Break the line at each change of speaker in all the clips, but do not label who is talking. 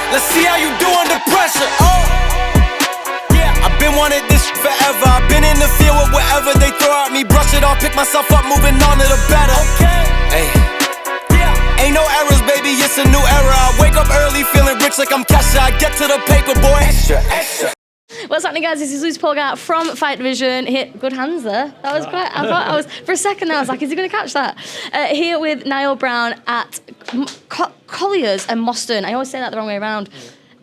Let's see how you do under pressure. Oh, yeah, I've been wanting this forever. I've been in the field with whatever they throw at me. Brush it off, pick myself up, moving on to the better. Hey, yeah, ain't no errors, baby, it's a new era. I wake up early, feeling rich like I'm Kesha. I get to the paper, boy. Extra, extra.
What's happening, guys? This is Lucy Polgart from Fight Division. Hit good hands there. That was quite. I thought I was for a second. I was like, is he going to catch that? Here with Niall Brown at Colliers and Moston. I always say that the wrong way around.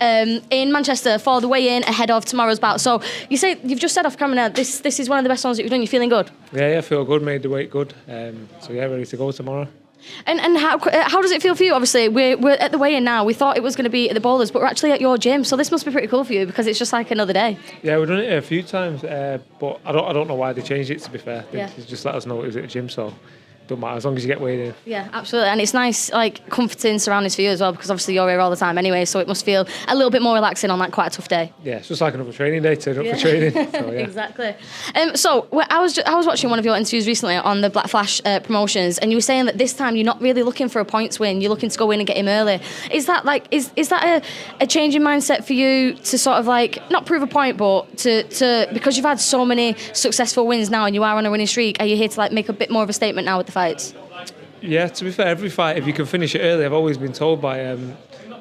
In Manchester for the weigh-in ahead of tomorrow's bout. So you've just said off camera now. This is one of the best ones that you've done. You feeling good?
Yeah, I feel good. Made the weight good. So yeah, ready to go tomorrow.
And how does it feel for you? Obviously, we're at the weigh-in now. We thought it was going to be at the Bowlers, but we're actually at your gym. So this must be pretty cool for you because it's just like another day.
Yeah, we've done it a few times, but I don't know why they changed it. To be fair, they just let us know it was at the gym. So don't matter as long as you get weighed in.
Yeah, absolutely, and it's nice, like comforting surroundings for you as well because obviously you're here all the time anyway. So it must feel a little bit more relaxing on that quite a tough day.
Yeah, it's just like another training day. Turn up for training. So, yeah.
Exactly. So I was watching one of your interviews recently on the Black Flash promotions, and you were saying that this time you're not really looking for a points win. You're looking to go in and get him early. Is that like is that a change in mindset for you to sort of like not prove a point, but to because you've had so many successful wins now and you are on a winning streak? Are you here to like make a bit more of a statement now with the fights?
Yeah, to be fair, every fight, if you can finish it early, I've always been told by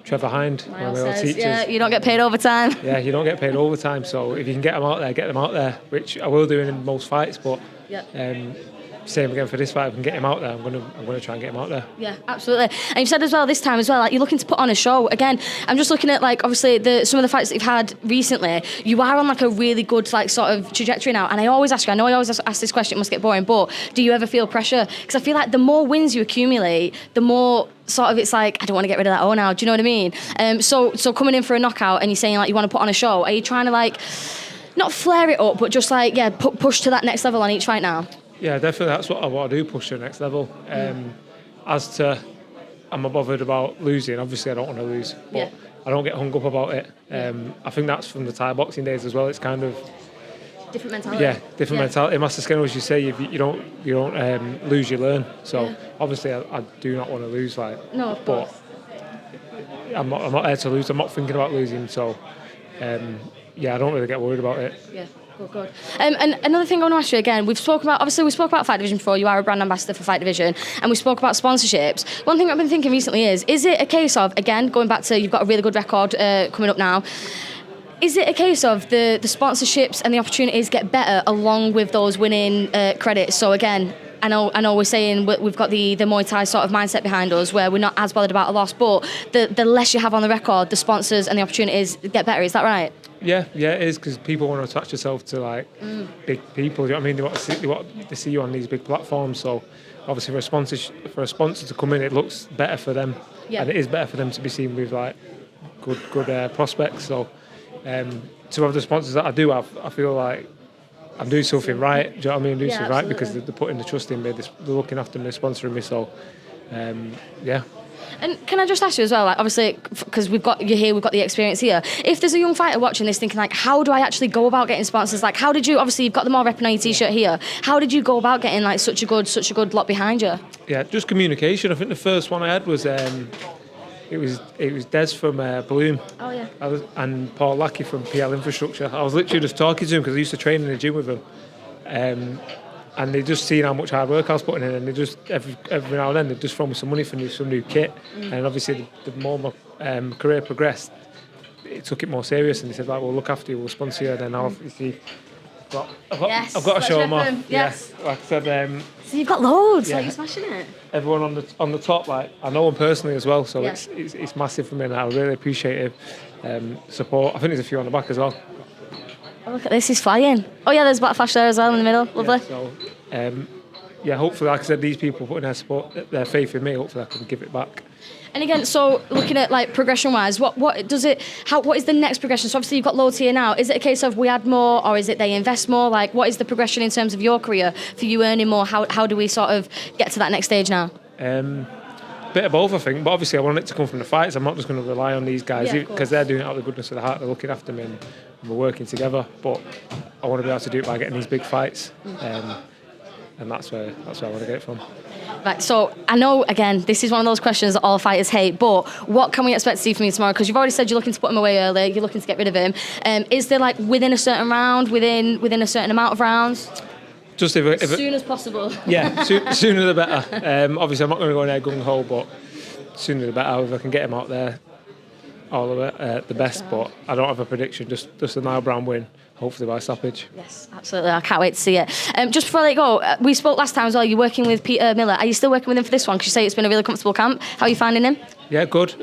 Trevor Hind, one of my old teachers.
Yeah, you don't get paid overtime.
Yeah, you don't get paid overtime, so if you can get them out there, get them out there, which I will do in most fights, but same again for this fight, if I can get him out there, I'm gonna try and get him out there.
Yeah, absolutely. And you've said as well this time as well, like you're looking to put on a show. Again, I'm just looking at like obviously some of the fights that you've had recently. You are on like a really good like sort of trajectory now. And I always ask you, I know I always ask this question, it must get boring, but do you ever feel pressure? Because I feel like the more wins you accumulate, the more sort of it's like I don't want to get rid of that now. Do you know what I mean? So coming in for a knockout and you're saying like you want to put on a show, are you trying to like not flare it up, but just like push to that next level on each fight now?
Yeah, definitely. That's what I want to do, push to the next level. As to, I'm not bothered about losing. Obviously, I don't want to lose, but I don't get hung up about it. I think that's from the Thai boxing days as well. It's kind of
different mentality.
Yeah, different mentality. Master Skinner, as you say, if you don't lose, you learn. So obviously, I do not want to lose.
No, of course.
But I'm not there to lose. I'm not thinking about losing. So I don't really get worried about it.
Yeah. Good. And another thing I want to ask you again, we spoke about Fight Division before. You are a brand ambassador for Fight Division, and we spoke about sponsorships. One thing I've been thinking recently is it a case of, again, going back to you've got a really good record coming up now, is it a case of the sponsorships and the opportunities get better along with those winning credits? So again, I know we're saying we've got the Muay Thai sort of mindset behind us where we're not as bothered about a loss, but the less you have on the record, the sponsors and the opportunities get better. Is that right?
Yeah, it is, because people want to attach themselves to like big people. You know what I mean? They want to see you on these big platforms. So obviously, for a sponsor to come in, it looks better for them, and it is better for them to be seen with like good prospects. So to have the sponsors that I do have, I feel like I'm doing something right. Do you know what I mean? Doing something right because they're putting the trust in me. They're looking after me, they're sponsoring me. So yeah.
And can I just ask you as well, like obviously, because we've got you here, we've got the experience here. If there's a young fighter watching this thinking like, how do I actually go about getting sponsors? Like, how did you? Obviously, you've got them all repping on your t-shirt here. How did you go about getting like such a good lot behind you?
Yeah, just communication. I think the first one I had was it was Des from Bloom.
Oh yeah.
And Paul Lackey from PL Infrastructure. I was literally just talking to him because I used to train in the gym with him. And they just seen how much hard work I was putting in, and they just every now and then they just throw me some money for some new kit. And obviously, the more my career progressed, it took it more serious, and they said, "Right, we'll look after you, we'll sponsor you." And then obviously, I've got to show them off.
Yes.
Yeah, like I said.
So you've got loads. Like you're smashing it.
Everyone on the top, like I know them personally as well, so it's massive for me, and I really appreciate it. Support. I think there's a few on the back as well.
Oh, look at this, he's flying. Oh yeah, there's Black Flash there as well in the middle. Lovely.
Yeah, so, hopefully, like I said, these people putting their faith in me, hopefully I can give it back.
And again, so looking at like progression-wise, what is the next progression? So obviously you've got loads here now. Is it a case of we add more, or is it they invest more? Like, what is the progression in terms of your career for you earning more? How do we sort of get to that next stage now?
Bit of both, I think, but obviously I want it to come from the fights. I'm not just going to rely on these guys because they're doing it out of the goodness of the heart. They're looking after me and we're working together. But I want to be able to do it by getting these big fights, and that's where I want to get it from.
Right, so I know, again, this is one of those questions that all fighters hate, but what can we expect to see from you tomorrow? Because you've already said you're looking to put him away early, you're looking to get rid of him. Is there, like, within a certain round, within a certain amount of rounds?
Just if
As soon as possible.
Yeah, sooner the better. Obviously, I'm not going to go in there gung-ho, but sooner the better. If I can get him out there, all of it, the best. But I don't have a prediction, just a Niall Brown win, hopefully by stoppage.
Yes, absolutely. I can't wait to see it. Just before I let you go, we spoke last time as well. You're working with Peter Miller. Are you still working with him for this one? Because you say it's been a really comfortable camp. How are you finding him?
Yeah, good.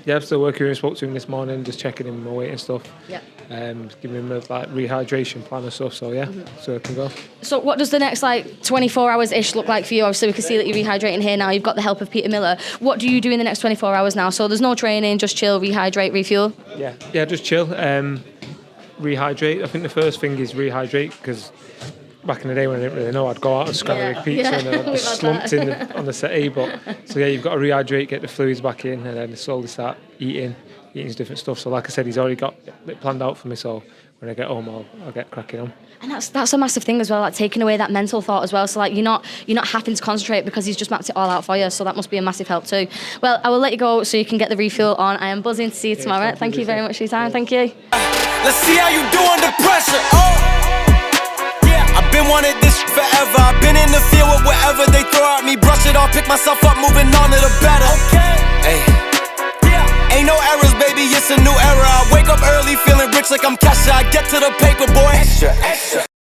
Yeah, I'm still working with him. Spoke to him this morning, just checking him my weight and stuff.
Yeah.
Giving him a like rehydration plan and stuff. So yeah, so I can go.
So what does the next 24 hours-ish look like for you? Obviously, we can see that you're rehydrating here now. You've got the help of Peter Miller. What do you do in the next 24 hours now? So there's no training, just chill, rehydrate, refuel?
Yeah, just chill. Rehydrate. I think the first thing is rehydrate, because back in the day when I didn't really know, I'd go out and scramble pizza and I'd be slumped on the settee. But so yeah, you've got to rehydrate, get the fluids back in, and then slowly start eating different stuff. So like I said, he's already got it planned out for me. So when I get home, I'll get cracking on.
And that's a massive thing as well, like taking away that mental thought as well. So like you're not having to concentrate because he's just mapped it all out for you. So that must be a massive help too. Well, I will let you go so you can get the refuel on. I am buzzing to see you tomorrow. Thank you very much for your time. Thank you.
Let's see how you do under pressure. I've been wanting this forever. I've been in the field with whatever they throw at me. Brush it off, pick myself up, moving on to the better. Hey. Ain't no errors, baby, it's a new era. I wake up early, feeling rich like I'm Kesha. I get to the paper, boy. Extra, extra.